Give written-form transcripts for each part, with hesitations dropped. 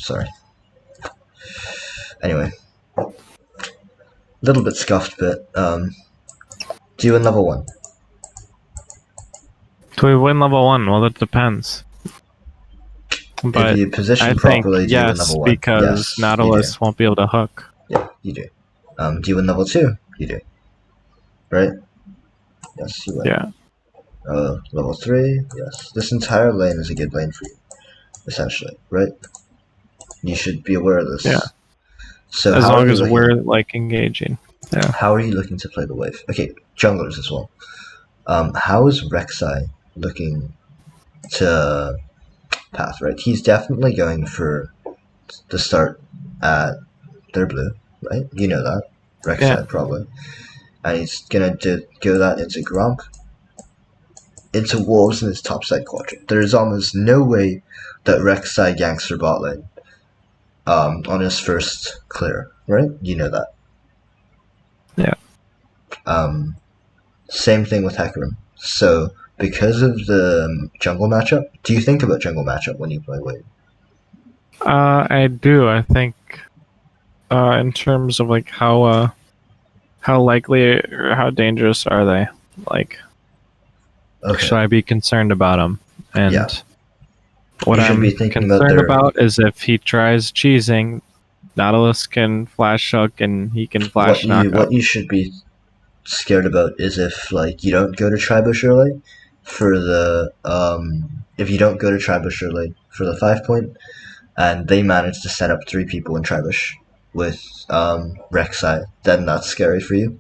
Sorry. Anyway. A little bit scuffed, but do you win level 1? Do we win level 1? Well, that depends. But if you position I properly, think do you win yes, level 1? because Yes, Nautilus won't be able to hook. Yeah, you do. Do you win level 2? You do. Right? Yes, you win. Yeah. Level 3? Yes. This entire lane is a good lane for you, essentially, right? You should be aware of this. Yeah. So as how long are you as looking we're like engaging. Yeah. How are you looking to play the wave? Okay, junglers as well. How is Rek'Sai looking to path, right? He's definitely going for the start at their blue, right? You know that. Rek'Sai probably. And he's gonna go that into Gromp, into Wolves in his top side quadrant. There's almost no way that Rek'Sai ganks for bot lane on his first clear, right? You know that. Yeah. Same thing with Hecarim. So, because of the jungle matchup, do you think about jungle matchup when you play Wave? I do. I think in terms of like how likely or how dangerous are they? Like, should I be concerned about them? And Yeah. what You should I'm be thinking concerned their... about is if he tries cheesing, Nautilus can flash hook and he can flash knockup. What you should be scared about is if like you don't go to Tribush early for the if you don't go to Tribush early for the 5 point, and they manage to set up 3 people in Tribush with Rek'Sai, then that's scary for you.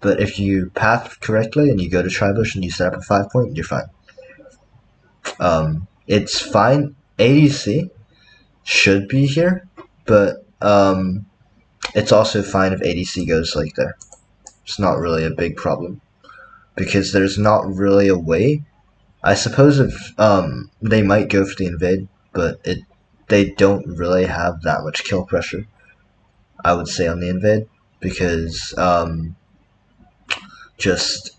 But if you path correctly and you go to Tribush and you set up a 5 point, you're fine. It's fine. ADC should be here, but it's also fine if ADC goes like there. It's not really a big problem because there's not really a way. I suppose if they might go for the invade, but they don't really have that much kill pressure, I would say, on the invade, because just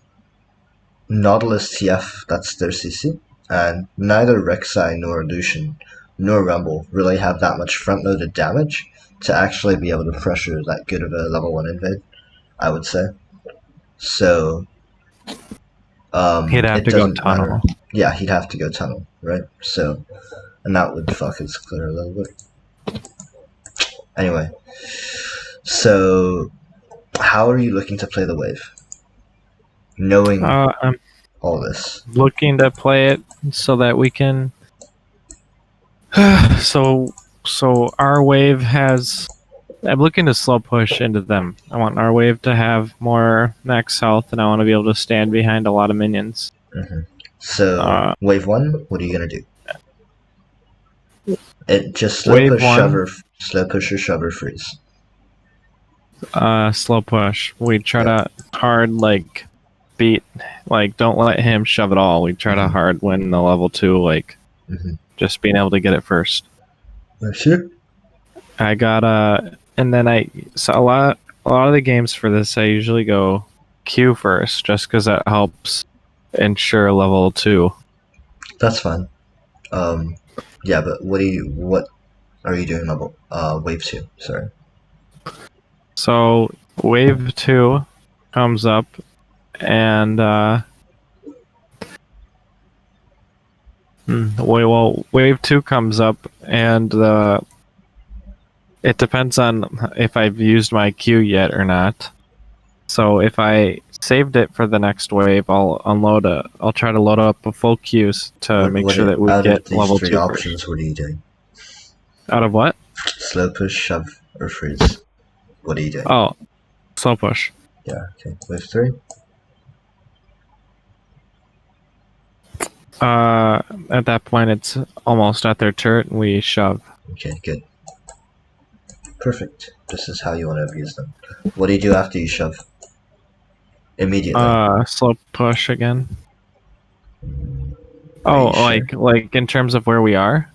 Nautilus TF, that's their CC, and neither Rek'Sai nor Lucian nor Rumble really have that much front-loaded damage to actually be able to pressure that good of a level 1 invade, I would say. So he'd have to go tunnel. Yeah, he'd have to go tunnel, right? So, and that would fuck his clear a little bit. Anyway, so how are you looking to play the wave? Knowing I'm all this. looking to play it so that we can. So our wave has. I'm looking to slow push into them. I want our wave to have more max health, and I want to be able to stand behind a lot of minions. Mm-hmm. So, wave 1, what are you gonna do? It just slow push, shove, or freeze. Slow push. We try to hard beat, don't let him shove it all. We try to hard win the level 2, just being able to get it first. Sure. I got and then so a lot of the games for this I usually go Q first, just because that helps ensure level 2. That's fine. Yeah, but what are you doing level wave 2? Sorry. So wave 2 comes up, and wave 2 comes up, and it depends on if I've used my Q yet or not. So if I saved it for the next wave, I'll try to load up a full Q to make sure that we get level 2 3 options, what are you doing? Out of what? Slow push, shove, or freeze. What are you doing? Oh, slow push. Yeah, okay. Wave 3? At that point, it's almost at their turret, and we shove. Okay, good. Perfect. This is how you want to abuse them. What do you do after you shove? Immediately. Slow push again. Like in terms of where we are?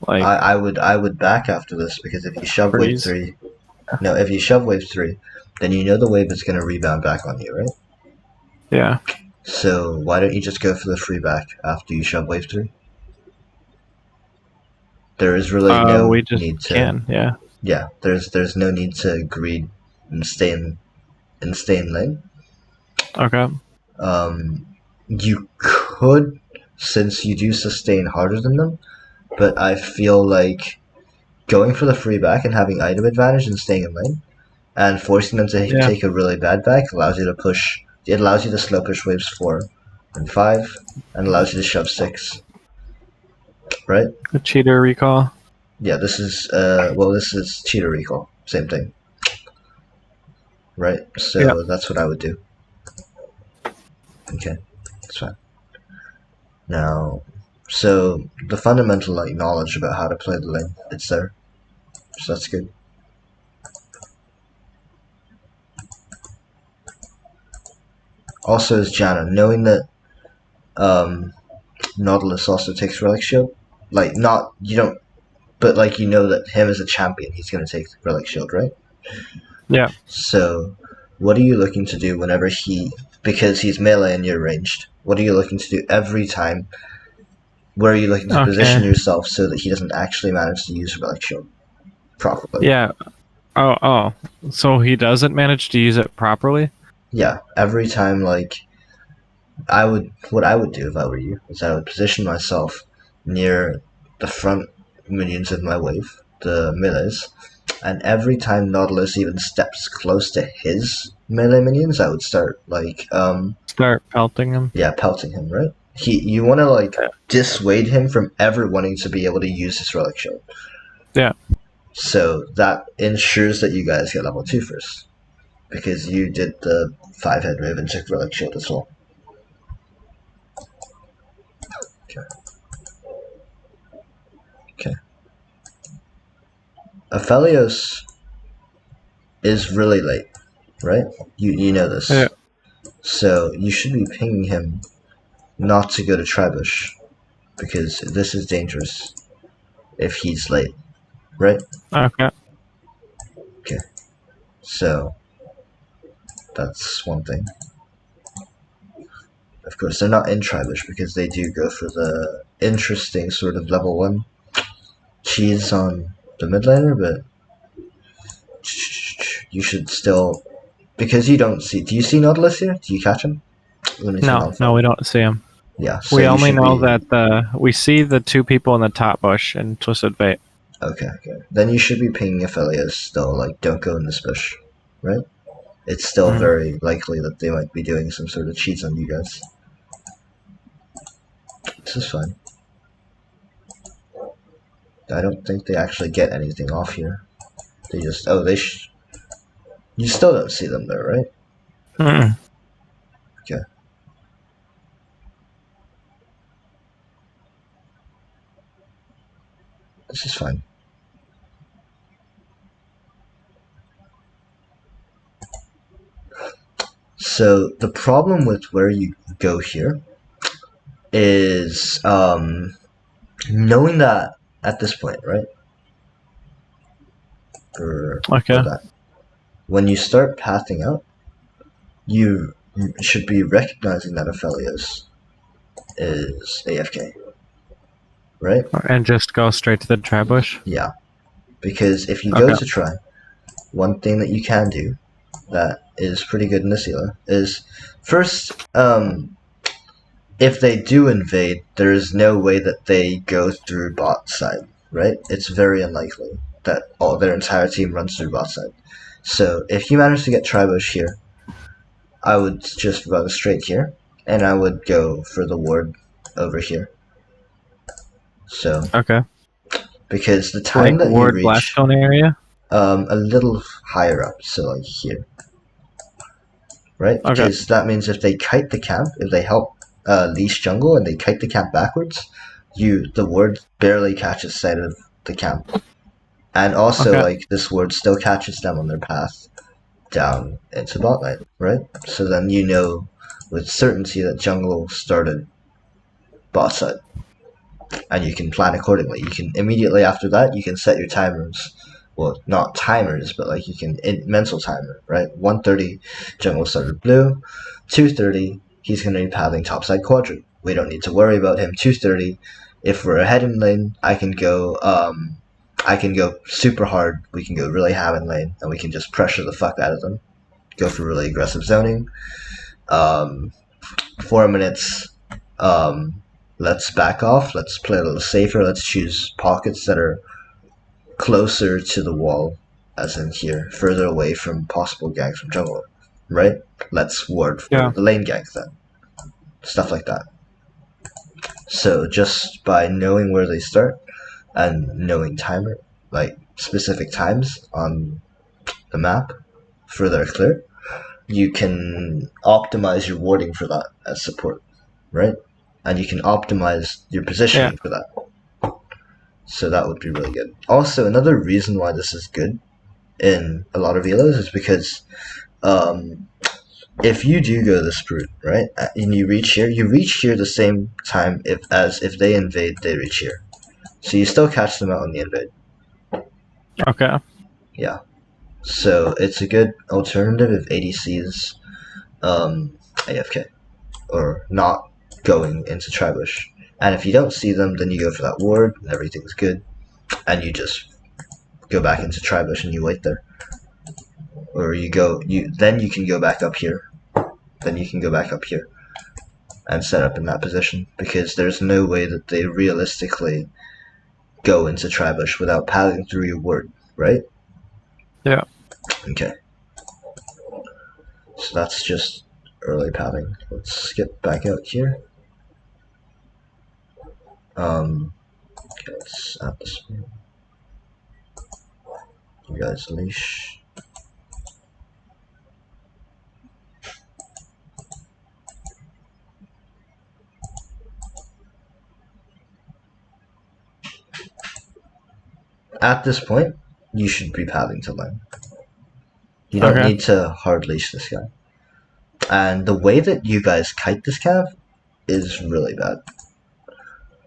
I would back after this, because if you shove wave 3... No, if you shove wave 3, then you know the wave is going to rebound back on you, right? Yeah. So why don't you just go for the free back after you shove wave 3? There is really no We just need to. can, yeah. Yeah, there's no need to greed and stay in lane. Okay. You could, since you do sustain harder than them, but I feel like going for the free back and having item advantage and staying in lane and forcing them to Yeah. take a really bad back allows you to push. It allows you to slow push waves 4 and 5, and allows you to shove 6. Right? A cheater recall. Yeah, this is this is cheater recall. Same thing. Right? Yeah. So that's what I would do. Okay, that's fine. Now, so the fundamental like knowledge about how to play the lane, it's there. So that's good. Also, as Janna, knowing that Nautilus also takes Relic Shield, like not you don't, but like you know that him as a champion, he's gonna take Relic Shield, right? Yeah. So, what are you looking to do whenever because he's melee and you're ranged? What are you looking to do every time? Where are you looking to position Okay. yourself so that he doesn't actually manage to use Relic Shield properly? Yeah. Oh. So he doesn't manage to use it properly? Yeah, every time like what I would do if I were you is I would position myself near the front minions of my wave, the melees, and every time Nautilus even steps close to his melee minions, I would start Start pelting him? pelting him, right? You want to dissuade him from ever wanting to be able to use his relic shield. Yeah. So that ensures that you guys get level 2 first, because you did the 5-head move and took relic shield as well. Okay. Aphelios is really late, right? You know this. Yeah. So you should be pinging him not to go to Tribush, because this is dangerous if he's late, right? Okay. Okay. So that's one thing. Of course, they're not in Tribush because they do go for the interesting sort of level 1 cheese on the mid laner, but you should still, because you don't see. Do you see Nautilus here? Do you catch him? Let me turn on No, phone. we don't see him. Yeah, so We you only should know be that we see the two people in the top bush in Twisted Fate. okay. Then you should be pinging Aphelios still. Like, don't go in this bush, right? It's still very likely that they might be doing some sort of cheats on you guys. This is fine. I don't think they actually get anything off here. They just you still don't see them there, right? Mm. Okay. This is fine. So the problem with where you go here is knowing that at this point, right? Okay. When you start pathing out, you should be recognizing that Aphelios is AFK, right? And just go straight to the tri-bush? Yeah, because if you go Okay. to try, one thing that you can do that is pretty good in the Sela is first, if they do invade, there is no way that they go through bot side, right? It's very unlikely that all their entire team runs through bot side. So if you manage to get Tribush here, I would just run straight here, and I would go for the ward over here. So Okay. because the time Like that you ward reach blast cone area? a little higher up, so like here, right? Okay. Because that means if they kite the camp, if they help leash jungle and they kite the camp backwards, the ward barely catches sight of the camp, and also Okay. like this ward still catches them on their path down into bot lane, right? So then you know with certainty that jungle started bot side, and you can plan accordingly. You can immediately after that you can set your timers. Well, not timers, but like you can mental timer, right? 1:30, jungle started blue. 2:30, he's going to be pathing topside quadrant. We don't need to worry about him. 2:30, If we're ahead in lane, I can go super hard. We can go really ham in lane, and we can just pressure the fuck out of them. Go for really aggressive zoning. 4 minutes. Let's back off. Let's play a little safer. Let's choose pockets that are closer to the wall, as in here, further away from possible ganks from jungle. Right? Let's ward for the lane gank then. Stuff like that. So just by knowing where they start and knowing timer, like specific times on the map for their clear, you can optimize your warding for that as support, right? And you can optimize your positioning for that. So that would be really good. Also, another reason why this is good in a lot of elos is because if you do go this route, right, and you reach here the same time as if they invade, they reach here. So you still catch them out on the invade. Okay. Yeah. So it's a good alternative if ADCs AFK or not going into Tribush. And if you don't see them, then you go for that ward, and everything's good, and you just go back into Tribush and you wait there. Or then you can go back up here. Then you can go back up here and set up in that position, because there's no way that they realistically go into Tribush without pathing through your ward, right? Yeah. Okay. So that's just early pathing. Let's skip back out here. Okay, let's add this one. You guys leash. At this point, you should be pathing to lane. You don't need to hard leash this guy. And the way that you guys kite this cav is really bad.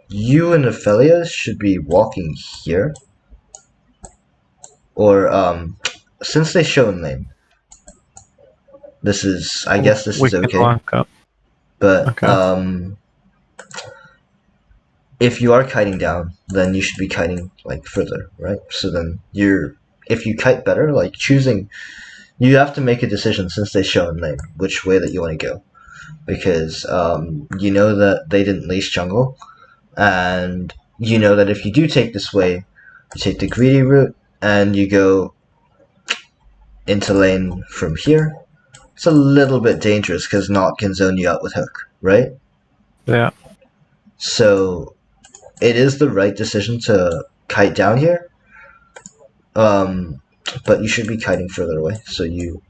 You and Ophelia should be walking here. Or, since they show in lane, this is, I guess this is okay. Walk up. But, if you are kiting down, then you should be kiting, like, further, right? So then if you kite better, like, you have to make a decision since they show in lane, which way that you want to go. Because, you know that they didn't leash jungle, and you know that if you do take this way, you take the greedy route, and you go into lane from here, it's a little bit dangerous because Not can zone you out with hook, right? Yeah. So it is the right decision to kite down here, but you should be kiting further away, so you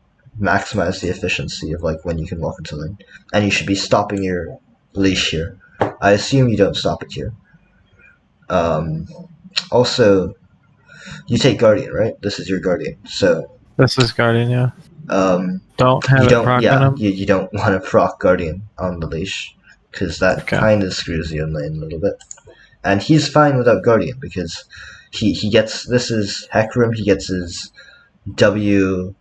maximize the efficiency of like when you can walk into lane, and you should be stopping your leash here. I assume you don't stop it here. Also, you take Guardian, right? This is your Guardian, so this is Guardian, yeah. Don't have you it proc on him. You don't want to proc Guardian on the leash, because that kind of screws you in lane a little bit. And he's fine without Guardian, because he gets, this is Hecarim, he gets his W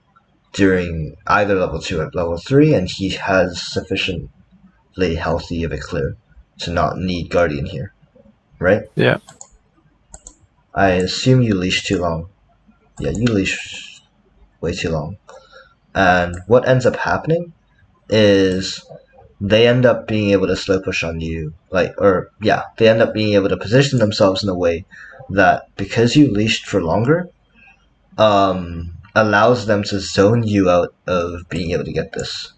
during either level 2 or level 3, and he has sufficiently healthy of a clear to not need Guardian here, right? Yeah. I assume you leash too long. Yeah, you leash way too long. And what ends up happening is they end up being able to slow push on you, they end up being able to position themselves in a way that, because you leashed for longer, allows them to zone you out of being able to get this,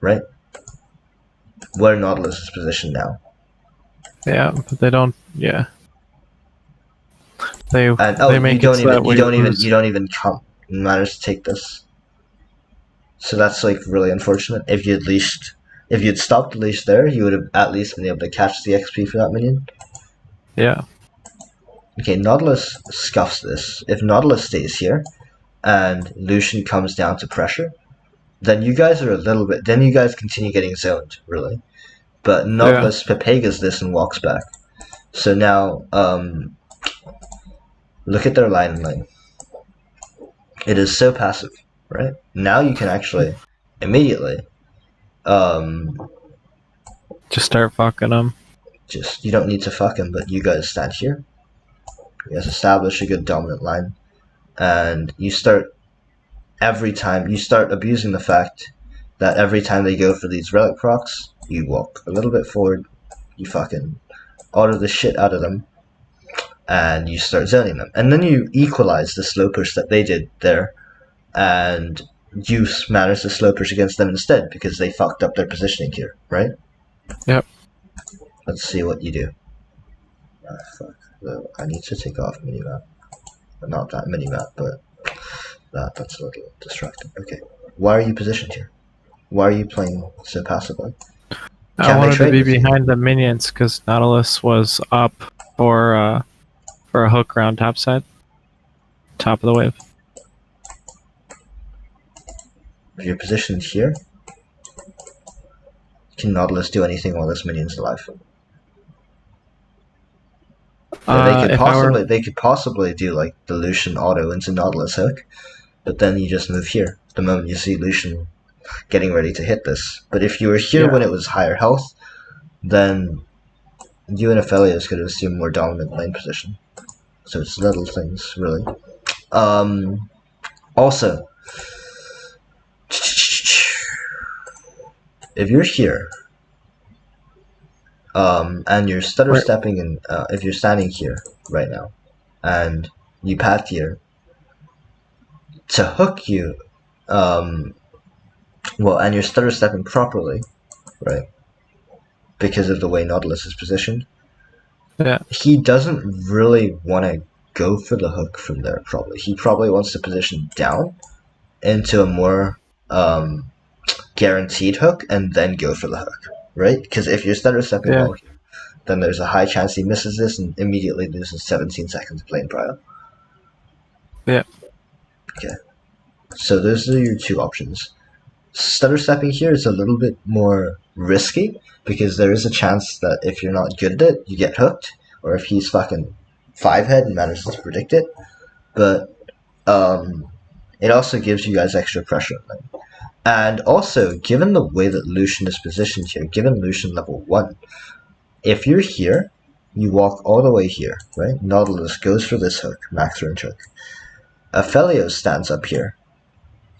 right? Where Nautilus is positioned now. Yeah, but they don't. Yeah. They make you don't even come. It matters to take this. So that's like really unfortunate. If you'd stopped the leash there, you would have at least been able to catch the XP for that minion. Yeah. Okay, Nautilus scuffs this. If Nautilus stays here, and Lucian comes down to pressure, then you guys continue getting zoned, really. But Nautilus Pepegas this and walks back. So now, look at their line in lane. It is so passive, right? Now you can actually immediately just start fucking them. just, you don't need to fuck him, but you guys stand here. You guys establish a good dominant line, and you start abusing the fact that every time they go for these relic procs, you walk a little bit forward, you fucking auto the shit out of them, and you start zoning them. And then you equalize the slow push that they did there, and you manage to slow push against them instead because they fucked up their positioning here, right? Yep. Let's see what you do. Fuck. I need to take off minimap. Not that minimap, but that's a little distracting. Okay. Why are you positioned here? Why are you playing so passively? I wanted to be with you? behind the minions because Nautilus was up for a hook around top side. Top of the wave. If you're positioned here, can Nautilus do anything while this minion's alive? They could possibly do like the Lucian auto into Nautilus hook, but then you just move here the moment you see Lucian getting ready to hit this. But if you were here when it was higher health, then you and Aphelios could assume more dominant lane position. So it's little things, really. Also, if you're here, and you're stutter stepping in, if you're standing here right now, and you pat here, to hook you, and you're stutter stepping properly, right? Because of the way Nautilus is positioned. Yeah. He doesn't really want to go for the hook from there, probably. He probably wants to position down into a more guaranteed hook and then go for the hook, right? Because if you're stutter stepping well here, then there's a high chance he misses this and immediately loses 17 seconds of playing prio. Yeah. Okay. So those are your two options. Stutter stepping here is a little bit more risky because there is a chance that if you're not good at it, you get hooked, or if he's fucking 5-head and manages to predict it. But it also gives you guys extra pressure. And also, given the way that Lucian is positioned here, given Lucian level 1, if you're here, you walk all the way here, right? Nautilus goes for this hook, max range hook. Aphelios stands up here.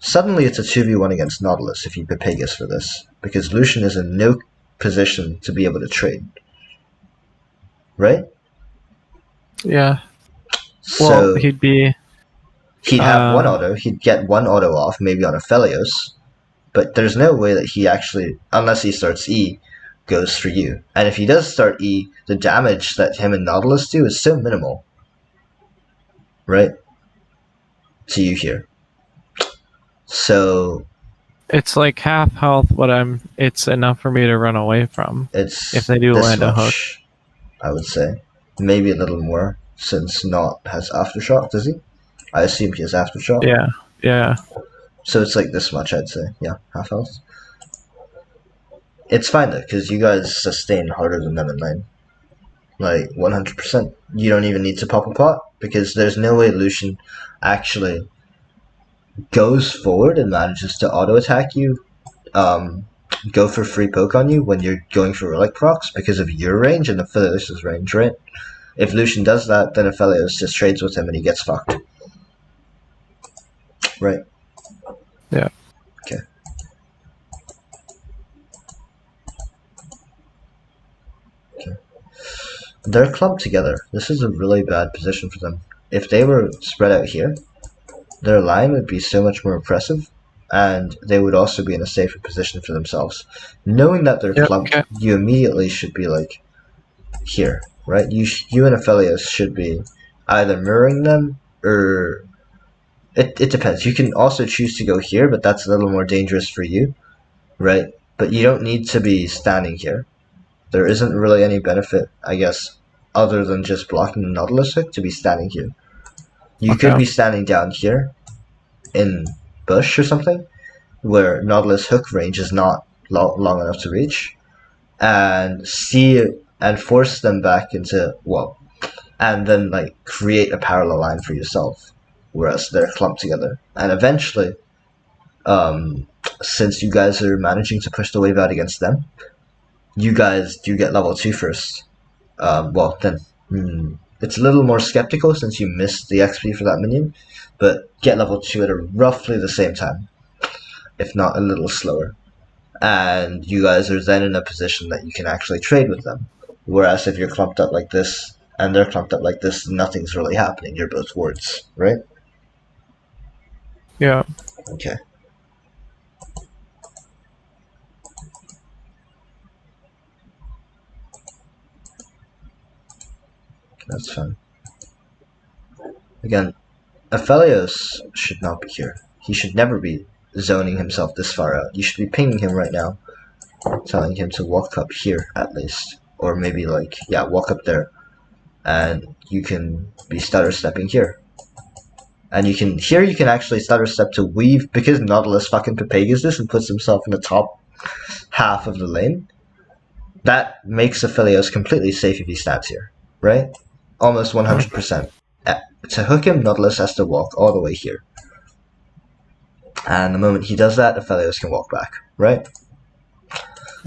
Suddenly it's a 2v1 against Nautilus if you Pepegas for this, because Lucian is in no position to be able to trade. Right? Yeah. So well, he'd have one auto, he'd get one auto off, maybe on Aphelios, but there's no way that he actually, unless he starts E, goes for you. And if he does start E, the damage that him and Nautilus do is so minimal. Right? To you here. So it's like half health, but it's enough for me to run away from. If they do land a hook, I would say maybe a little more since Not has aftershock. Does he? I assume he has aftershock. Yeah. So it's like this much, I'd say. Yeah, half health. It's fine though, because you guys sustain harder than them in lane. Like 100%. You don't even need to pop a pot because there's no way Lucian actually goes forward and manages to auto attack you, go for free poke on you when you're going for relic procs because of your range and Aphelios' range, right? If Lucian does that, then Aphelios just trades with him and he gets fucked. Right? Yeah. Okay. They're clumped together. This is a really bad position for them. If they were spread out here, their line would be so much more oppressive, and they would also be in a safer position for themselves. Knowing that they're clumped, you immediately should be like here, right? You and Aphelios should be either mirroring them or it depends. You can also choose to go here, but that's a little more dangerous for you, right? But you don't need to be standing here. There isn't really any benefit, I guess, other than just blocking the Nautilus hook to be standing here. You could be standing down here in bush or something, where Nautilus hook range is not long enough to reach, and force them back into, and then like create a parallel line for yourself, whereas they're clumped together. And eventually, since you guys are managing to push the wave out against them, you guys do get level 2 first, well then, it's a little more skeptical since you missed the XP for that minion, but get level 2 at roughly the same time, if not a little slower. And you guys are then in a position that you can actually trade with them. Whereas if you're clumped up like this, and they're clumped up like this, nothing's really happening. You're both wards, right? Yeah. Okay. That's fine. Again, Aphelios should not be here. He should never be zoning himself this far out. You should be pinging him right now, telling him to walk up here at least. Or maybe like, yeah, walk up there. And you can be stutter stepping here. And you can actually stutter step to weave, because Nautilus fucking Papagas this and puts himself in the top half of the lane. That makes Aphelios completely safe if he stabs here, right? Almost 100%. To hook him, Nautilus has to walk all the way here. And the moment he does that, Aphelios can walk back, right?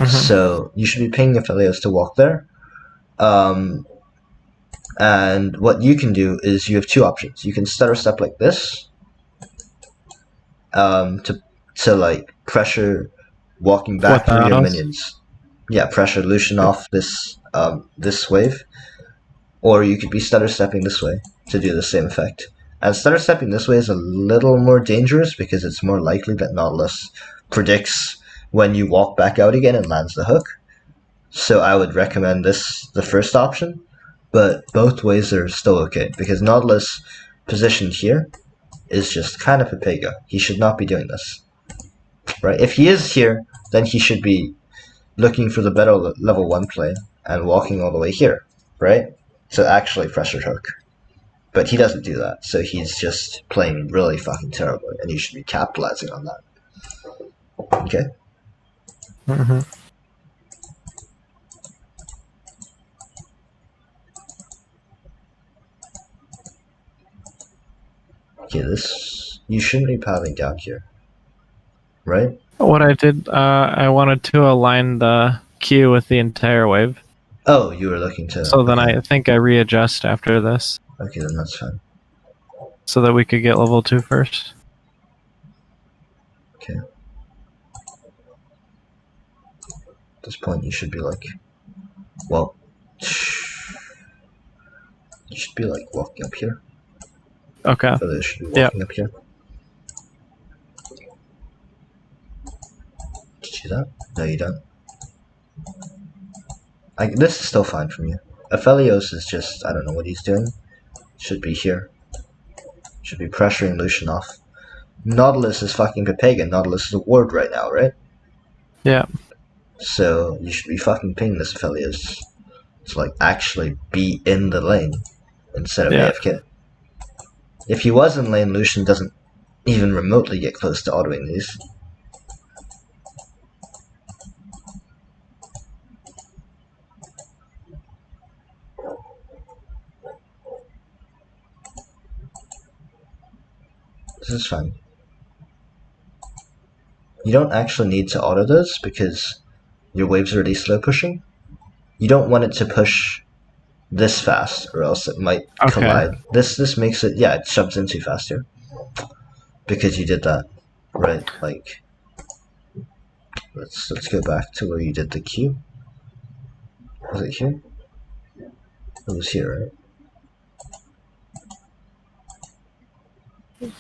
So you should be pinging Aphelios to walk there. And what you can do is you have two options. You can stutter step like this, to like pressure walking back through your minions. Yeah, pressure Lucian off this this wave. Or you could be stutter stepping this way to do the same effect. And stutter stepping this way is a little more dangerous because it's more likely that Nautilus predicts when you walk back out again and lands the hook. So I would recommend this, the first option. But both ways are still okay, because Nautilus positioned here is just kind of a Pega. He should not be doing this. Right? If he is here, then he should be looking for the better level 1 play and walking all the way here. Right? To actually pressure hook. But he doesn't do that, so he's just playing really fucking terribly, and you should be capitalizing on that. Okay? Okay, this... You shouldn't be pathing down here. Right? What I did, I wanted to align the Q with the entire wave. Oh, you were looking to... So then I think I readjust after this. Okay, then that's fine. So that we could get level 2 first. Okay. At this point, you should be like... Well... You should be like walking up here. Okay. So they should be walking up here. Did you do that? No, you don't. This is still fine from you. Aphelios is just... I don't know what he's doing. Should be here. Should be pressuring Lucian off. Nautilus is fucking Papagan. Nautilus is a ward right now, right? Yeah. So you should be fucking pinging this Aphelios to like actually be in the lane instead of AFK. If he was in lane, Lucian doesn't even remotely get close to autoing these. This is fine. You don't actually need to auto those because your wave's already slow pushing. You don't want it to push this fast or else it might collide. This makes it, yeah, it shoves in too fast here. Because you did that, right? Like, let's go back to where you did the Q. Was it here? It was here, right?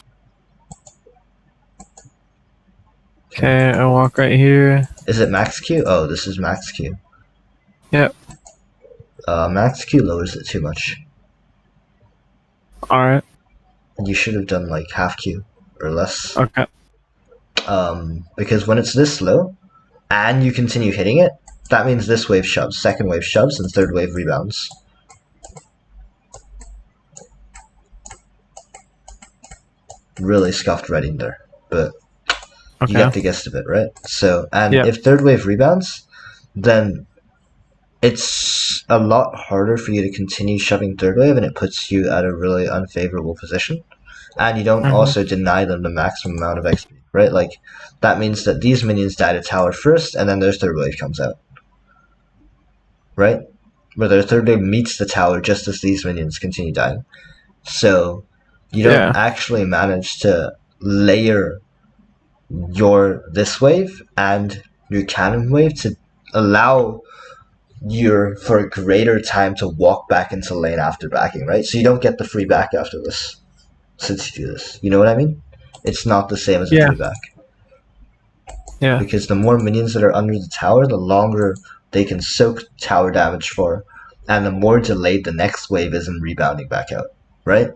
Okay, I walk right here. Is it max Q? Oh, this is max Q. Yep. Max Q lowers it too much. Alright. You should have done like half Q or less. Okay. Because when it's this low and you continue hitting it, that means this wave shoves, second wave shoves, and third wave rebounds. Really scuffed reading there, but you get the gist of it, right? So, and if third wave rebounds, then it's a lot harder for you to continue shoving third wave, and it puts you at a really unfavorable position. And you don't also deny them the maximum amount of XP, right? Like, that means that these minions die to tower first, and then their third wave comes out. Right? where their third wave meets the tower just as these minions continue dying. So you don't Yeah. actually manage to layer this wave and your cannon wave to allow for a greater time to walk back into lane after backing, right? So you don't get the free back after this since you do this. You know what I mean? It's not the same as a Yeah. free back. Yeah. Because the more minions that are under the tower, the longer they can soak tower damage for, and the more delayed the next wave is in rebounding back out, right?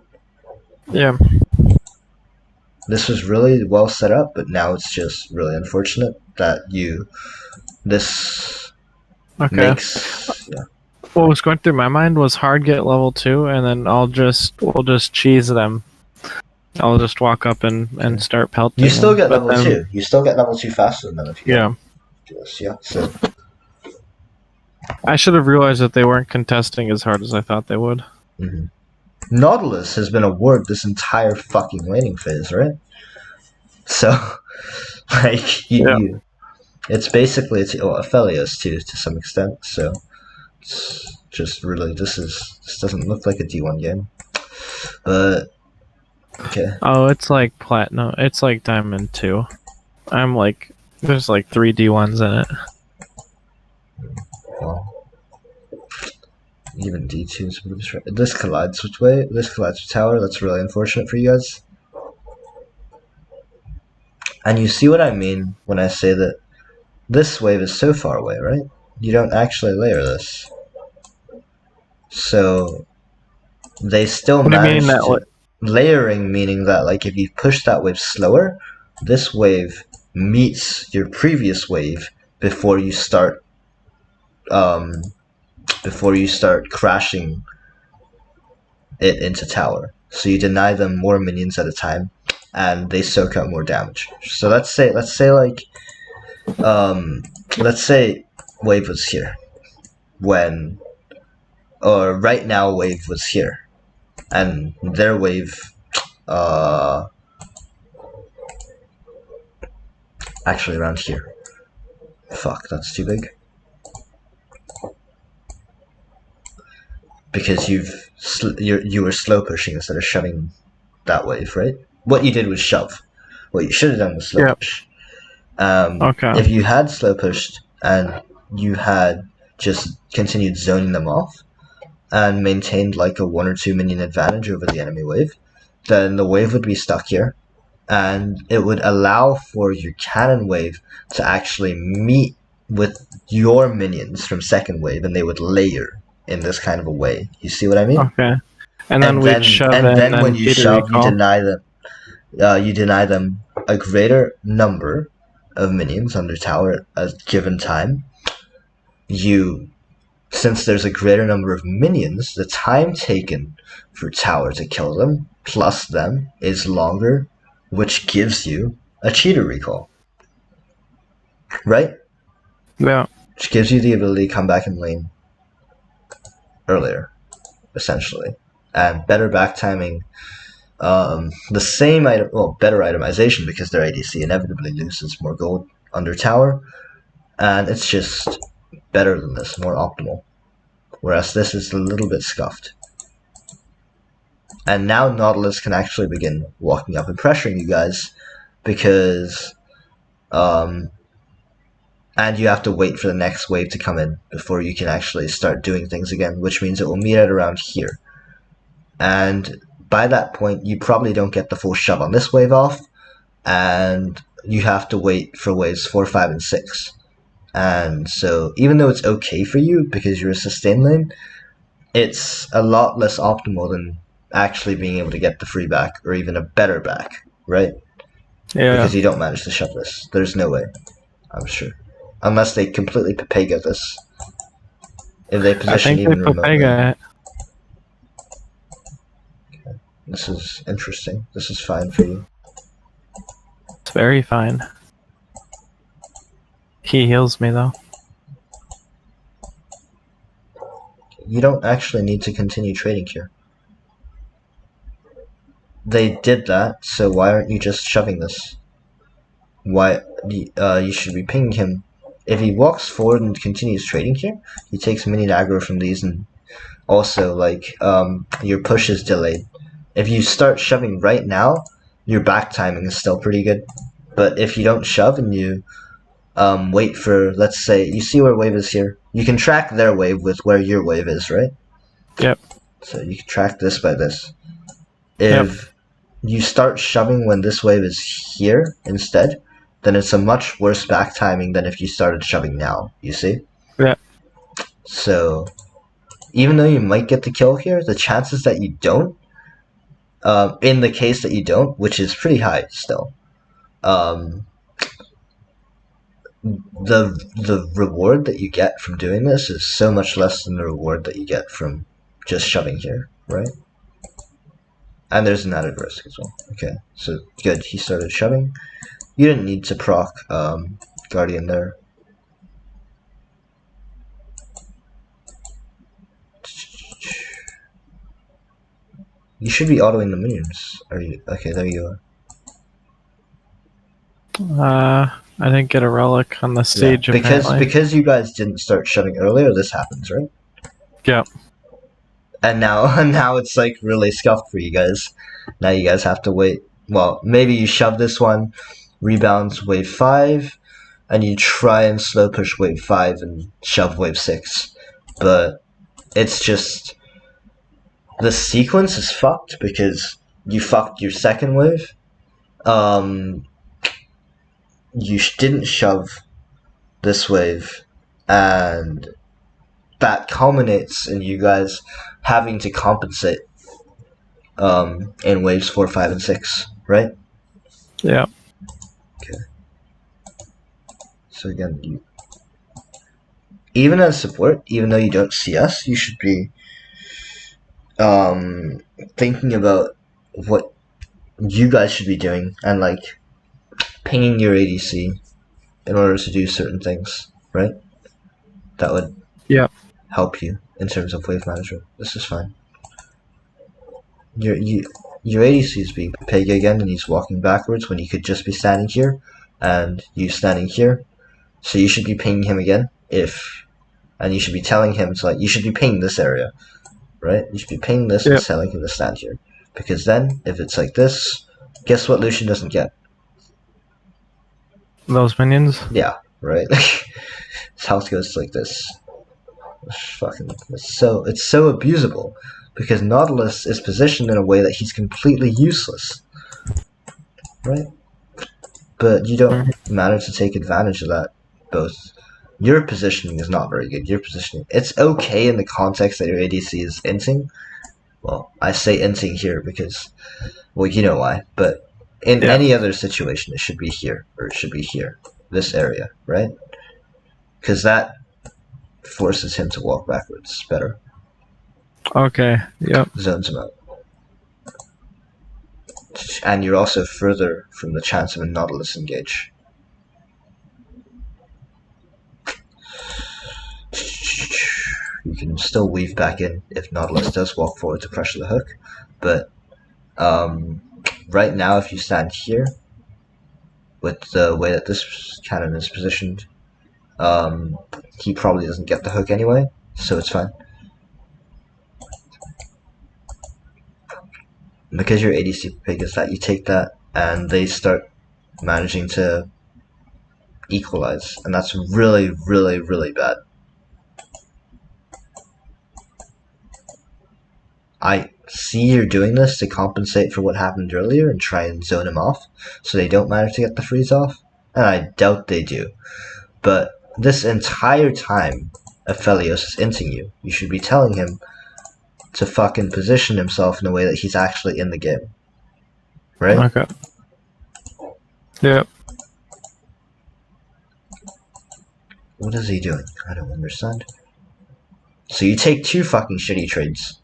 Yeah. This was really well set up, but now it's just really unfortunate that this Okay. makes, yeah. What was going through my mind was hard get level 2, and then we'll just cheese them. I'll just walk up and start You pelting still them. get But level then, 2. You still get level 2 faster than them if you yeah, do this, yeah? So, I should have realized that they weren't contesting as hard as I thought they would. mhm. Nautilus has been a ward this entire fucking laning phase, right? So, like, Yeah. it's basically, Aphelios too, to some extent, so it's just really, this doesn't look like a D1 game. But, okay. Oh, it's like platinum. It's like diamond 2. I'm like, there's like 3 D1s in it. Well, even D2 is a bit of a stretch. This collides with way. This collides with tower. That's really unfortunate for you guys. And you see what I mean when I say that this wave is so far away, right? You don't actually layer this. So they still What do you mean manage that? to layering, meaning that like if you push that wave slower, this wave meets your previous wave before you start um, crashing it into tower. So you deny them more minions at a time, and they soak up more damage. So let's say let's say wave was here when, or right now wave was here, and their wave uh actually around here. Fuck, that's too big. Because you were slow pushing instead of shoving that wave, right? What you did was shove. What you should have done was slow Yep. push. Okay. If you had slow pushed and you had just continued zoning them off and maintained like a 1 or 2 minion advantage over the enemy wave, then the wave would be stuck here, and it would allow for your cannon wave to actually meet with your minions from second wave, and they would layer in this kind of a way. You see what I mean? Okay. And then we'd shove in When and you Peter shove, recall. you deny them a greater number of minions under tower at a given time. Since there's a greater number of minions, the time taken for tower to kill them plus them is longer, which gives you a cheater recall, right? Yeah. Which gives you the ability to come back in lane earlier, essentially, and better back timing. The same item, well, better itemization because their ADC inevitably loses more gold under tower, and it's just better than this, more optimal. Whereas this is a little bit scuffed. And now Nautilus can actually begin walking up and pressuring you guys because, and you have to wait for the next wave to come in before you can actually start doing things again, which means it will meet at around here. And by that point, you probably don't get the full shove on this wave off, and you have to wait for waves 4, 5, and 6. And so, even though it's okay for you because you're a sustain lane, it's a lot less optimal than actually being able to get the free back or even a better back, right? Yeah. Because you don't manage to shove this. There's no way, I'm sure. Unless they completely Pepega this. If they I position think they even put remotely. Pega. Okay. This is interesting. This is fine for you. It's very fine. He heals me though. You don't actually need to continue trading here. They did that, so why aren't you just shoving this? Why you should be pinging him If he walks forward and continues trading here, he takes minion aggro from these, and also like your push is delayed. If you start shoving right now, your back timing is still pretty good. But if you don't shove and you wait for, let's say, you see where wave is here. You can track their wave with where your wave is, right? Yep. So you can track this by this. If you start shoving when this wave is here instead, then it's a much worse back timing than if you started shoving now, you see? Yeah. So, even though you might get the kill here, the chances that you don't, in the case that you don't, which is pretty high still, the reward that you get from doing this is so much less than the reward that you get from just shoving here, right? And there's an added risk as well. Okay, so good. He started shoving. You didn't need to proc Guardian there. You should be autoing the minions. Are you okay? There you are. I didn't get a relic on the stage apparently. Because you guys didn't start shoving earlier, this happens, right? Yep. And now it's like really scuffed for you guys. Now you guys have to wait. Well, maybe you shove this one, rebounds wave 5, and you try and slow push wave 5 and shove wave 6. But it's just the sequence is fucked because you fucked your second wave. You didn't shove this wave, and that culminates in you guys having to compensate in waves 4, 5, and 6, right? Yeah. Okay. So again, even as support, even though you don't see us, you should be thinking about what you guys should be doing and like pinging your ADC in order to do certain things, right? That would help you in terms of wave management. This is fine. Your ADC is being pig again, and he's walking backwards when he could just be standing here, and you standing here. So you should be pinging him again, and you should be telling him to you should be pinging this area, right? You should be pinging this and telling him to stand here, because then if it's like this, guess what Lucian doesn't get? Those minions? Yeah, right. His health goes like this. It's so abusable because Nautilus is positioned in a way that he's completely useless, right? But you don't manage to take advantage of that. Both your positioning is not very good. Your positioning, it's okay in the context that your ADC is inting. Well, I say inting here because, well, you know why. But in any other situation, it should be here, or it should be here, this area, right? Because that forces him to walk backwards better. Okay, yep. Zones him out. And you're also further from the chance of a Nautilus engage. You can still weave back in if Nautilus does walk forward to pressure the hook, but right now if you stand here, with the way that this cannon is positioned, he probably doesn't get the hook anyway, so it's fine. Because your ADC pig is that, you take that and they start managing to equalize, and that's really, really, really bad. I see you're doing this to compensate for what happened earlier and try and zone him off so they don't manage to get the freeze off, and I doubt they do. But this entire time, Aphelios is inting you. You should be telling him to fucking position himself in a way that he's actually in the game. Right? Okay. Yep. What is he doing? I don't understand. So you take 2 fucking shitty trades.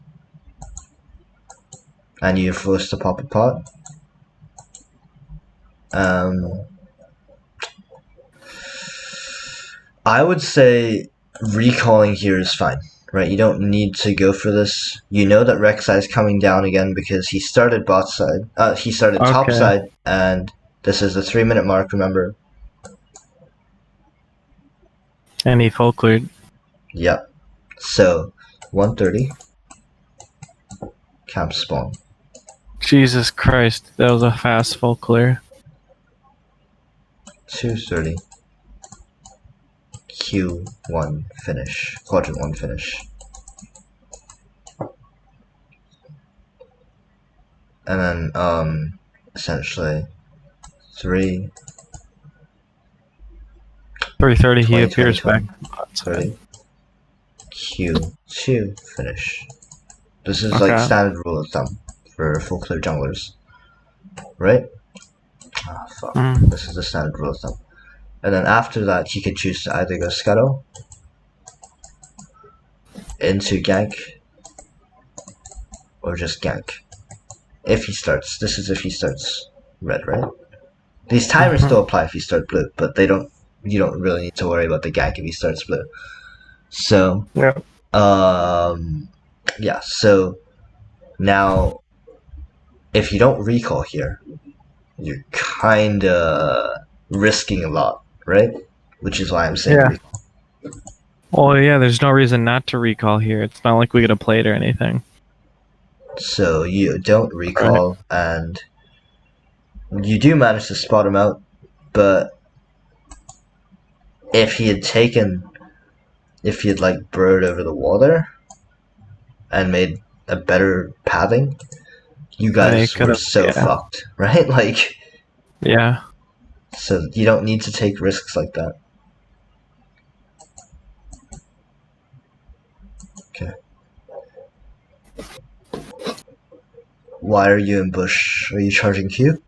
And you're forced to pop a pot. I would say recalling here is fine, right? You don't need to go for this. You know that Rek'Sai is coming down again because he started bot side. He started top side, and this is the 3-minute mark, remember? And he full cleared. Yep. So 130 camp spawn. Jesus Christ, that was a fast full clear. 230 Q1 finish. Quadrant 1 finish. And then essentially 3 330, he 20 20 appears 20 back. 30 Q2 finish. This is like Okay. standard rule of thumb for full clear junglers, right? Ah, fuck. This is the standard rule of thumb. And then after that, he can choose to either go scuttle into gank or just gank. If he starts, this is if he starts red, right? These timers still apply if you start blue, but they don't. You don't really need to worry about the gank if he starts blue. So, Yeah. yeah. So now, if you don't recall here, you're kind of risking a lot, right? Which is why I'm saying Yeah. recall. Well, yeah, there's no reason not to recall here. It's not like we get a plate or anything. So you don't recall, and you do manage to spot him out, but if he had like burrowed over the water and made a better pathing, you guys were so fucked, right? Like, yeah. so you don't need to take risks like that. Okay. Why are you in bush? Are you charging Q?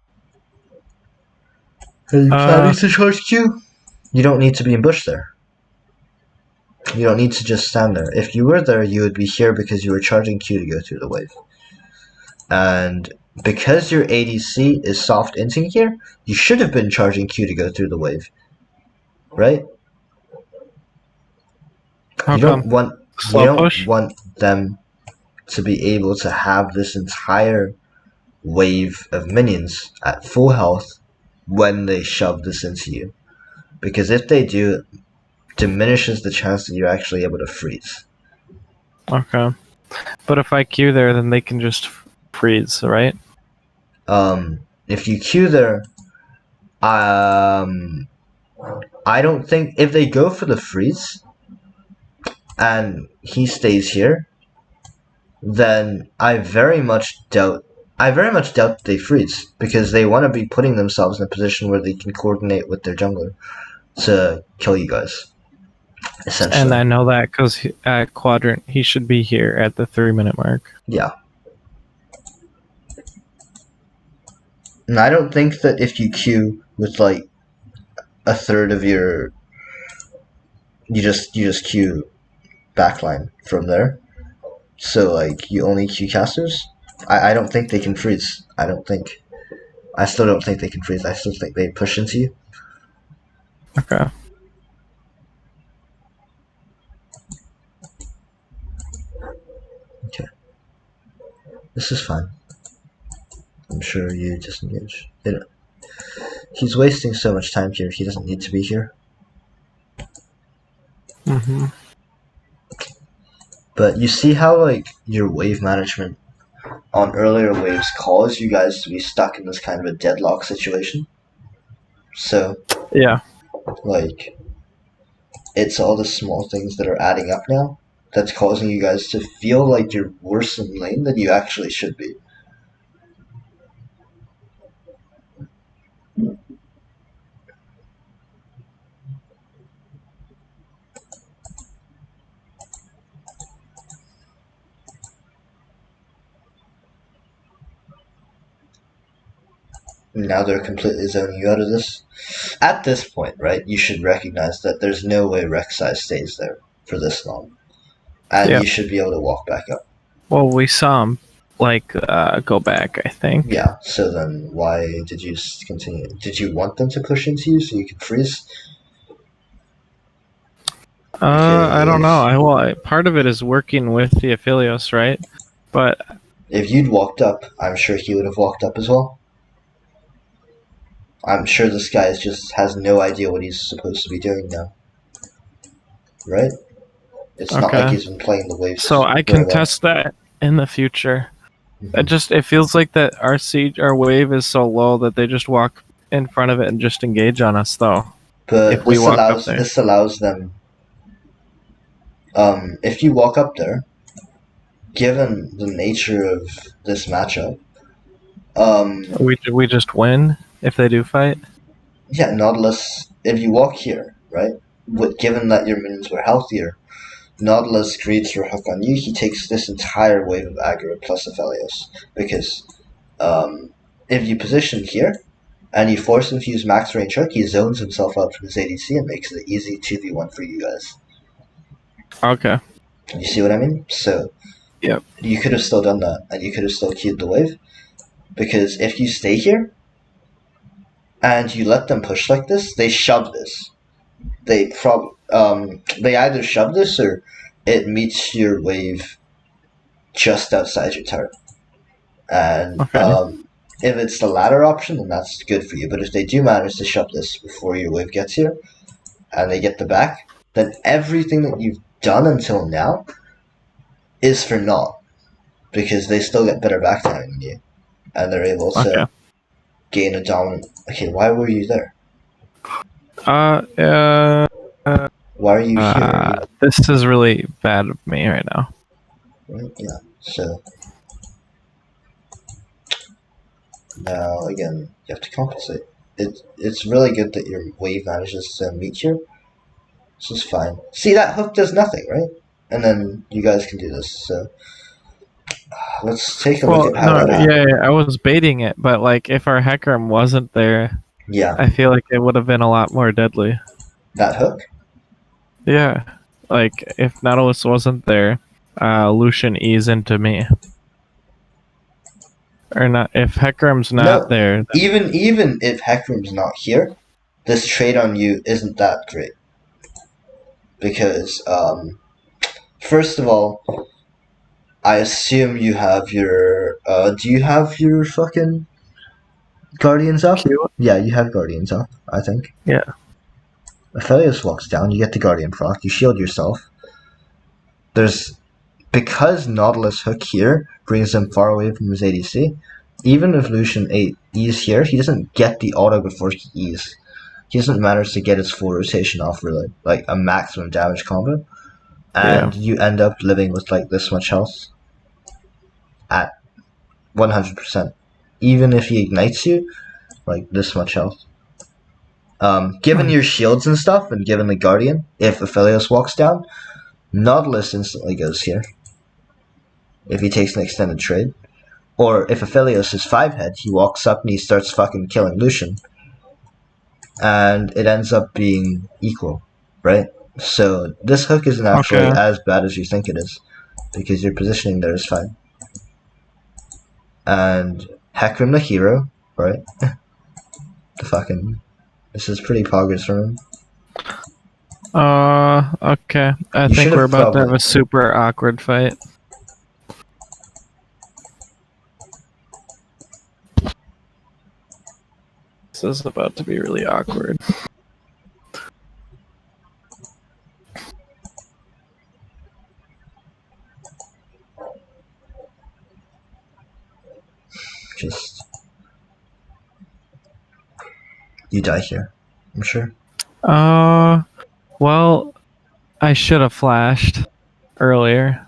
Are you planning to charge Q? You don't need to be in bush there. You don't need to just stand there. If you were there, you would be here because you were charging Q to go through the wave. And because your ADC is soft inting here, you should have been charging Q to go through the wave. Right? You don't want them to be able to have this entire wave of minions at full health when they shove this into you. Because if they do, it diminishes the chance that you're actually able to freeze. Okay. But if I Q there, then they can just freeze, right? If you Q there, I don't think if they go for the freeze and he stays here, then I very much doubt they freeze because they want to be putting themselves in a position where they can coordinate with their jungler to kill you guys. Essentially. And I know that because at quadrant he should be here at the 3-minute mark. Yeah. And I don't think that if you queue with like a third of your, you just queue backline from there. So like you only queue casters. I don't think they can freeze. I still don't think they can freeze. I still think they push into you. Okay. Okay. This is fine. I'm sure you disengage. He's wasting so much time here. He doesn't need to be here. Mm-hmm. But you see how like your wave management on earlier waves caused you guys to be stuck in this kind of a deadlock situation. So yeah, like it's all the small things that are adding up now that's causing you guys to feel like you're worse in lane than you actually should be. Now they're completely zoning you out of this. At this point, right, you should recognize that there's no way Rek'Sai stays there for this long. And you should be able to walk back up. Well, we saw him go back, I think. Yeah, so then why did you continue? Did you want them to push into you so you could freeze? I don't know. Part of it is working with the Aphelios, right? But if you'd walked up, I'm sure he would have walked up as well. I'm sure this guy just has no idea what he's supposed to be doing now. right? It's not like Okay. he's been playing the waves So I very can well. test that in the future. Hmm. It feels like that our wave is so low that they just walk in front of it and just engage on us though. But If we walk up there. this allows them. If you walk up there, given the nature of this matchup, um, We just win if they do fight. yeah, Nautilus. If you walk here, right, given that your minions were healthier, Nautilus creates your hook on you. He takes this entire wave of aggro plus Aphelios because um, if you position here and you force him to use max range hook, he zones himself out from his ADC and makes it an easy 2v1 for you guys. Okay. You see what I mean? So Yep. you could have still done that and you could have still queued the wave because if you stay here and you let them push like this, they shove this. They either shove this or it meets your wave just outside your turret. And Okay. if it's the latter option, then that's good for you. But if they do manage to shove this before your wave gets here, and they get the back, then everything that you've done until now is for naught because they still get better backtiming than you, and they're able Okay. to gain a dominant. Okay, why were you there? Uh, uh, Why are you here? this is really bad of me right now. Right? Yeah. So now again, you have to compensate. It's really good that your wave manages to meet here. This is fine. See, that hook does nothing, right? And then you guys can do this. So let's take a look Well, at how no, that happened. yeah, I was baiting it, but like if our Hecarim wasn't there, Yeah, I feel like it would have been a lot more deadly. that hook. Yeah, like if Nautilus wasn't there, Lucian ease into me, or not. If Hecarim's not No, there, even if Hecarim's not here, this trade on you isn't that great because first of all, I assume you have your. Do you have your fucking Guardians up? Q. Yeah, you have Guardians up. I think. Yeah. Aphelios walks down. You get the Guardian proc. You shield yourself. There's because Nautilus hook here brings him far away from his ADC. Even if Lucian 8 E's here, he doesn't get the auto before he E's. He doesn't manage to get his full rotation off really, like a maximum damage combo. Yeah. And you end up living with like this much health at 100%. Even if he ignites you, like this much health. Given your shields and stuff, and given the Guardian, if Aphelios walks down, Nautilus instantly goes here. If he takes an extended trade. Or if Aphelios is 5 head, he walks up and he starts fucking killing Lucian. And it ends up being equal, right? So this hook isn't actually Okay. as bad as you think it is. Because your positioning there is fine. And Hecarim the hero, right? The fucking. This is pretty poggers from him. Okay. I You should think we're have about to have probably. a super awkward fight. This is about to be really awkward. Just. You die here. I'm sure. Well, I should have flashed earlier.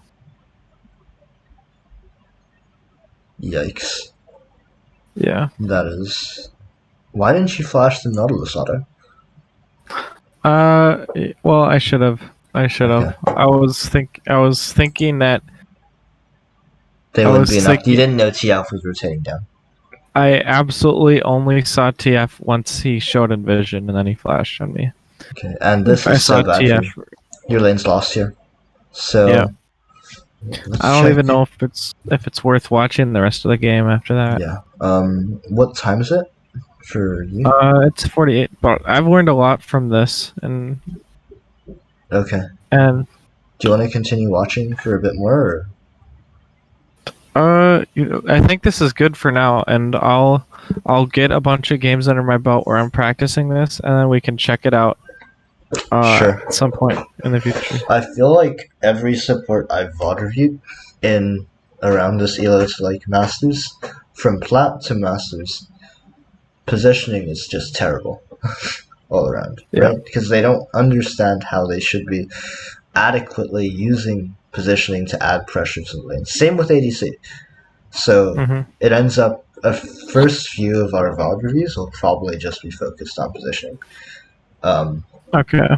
Yikes. Yeah. That is. Why didn't you flash the Nautilus auto? Well, I should have. I should have. Okay. I was thinking that. There I wouldn't be was enough. You thinking. didn't know TF was rotating down. I absolutely only saw TF once he showed in vision, and then he flashed on me. Okay. And this If I is saw so bad for TF, you. Your lane's lost here. yeah. So. Let's I don't check. even know if it's worth watching the rest of the game after that. Yeah. What time is it for you? It's 48, but I've learned a lot from this, and Okay. and Do you want to continue watching for a bit more? I think this is good for now, and I'll get a bunch of games under my belt where I'm practicing this, and then we can check it out Sure. at some point in the future. I feel like every support I've VOD reviewed in around this elo to like masters, from plat to masters, positioning is just terrible all around, Yeah. right? Because they don't understand how they should be adequately using positioning to add pressure to the lane. Same with ADC. So Mhm. it ends up a first few of our VOD reviews will probably just be focused on positioning. Okay.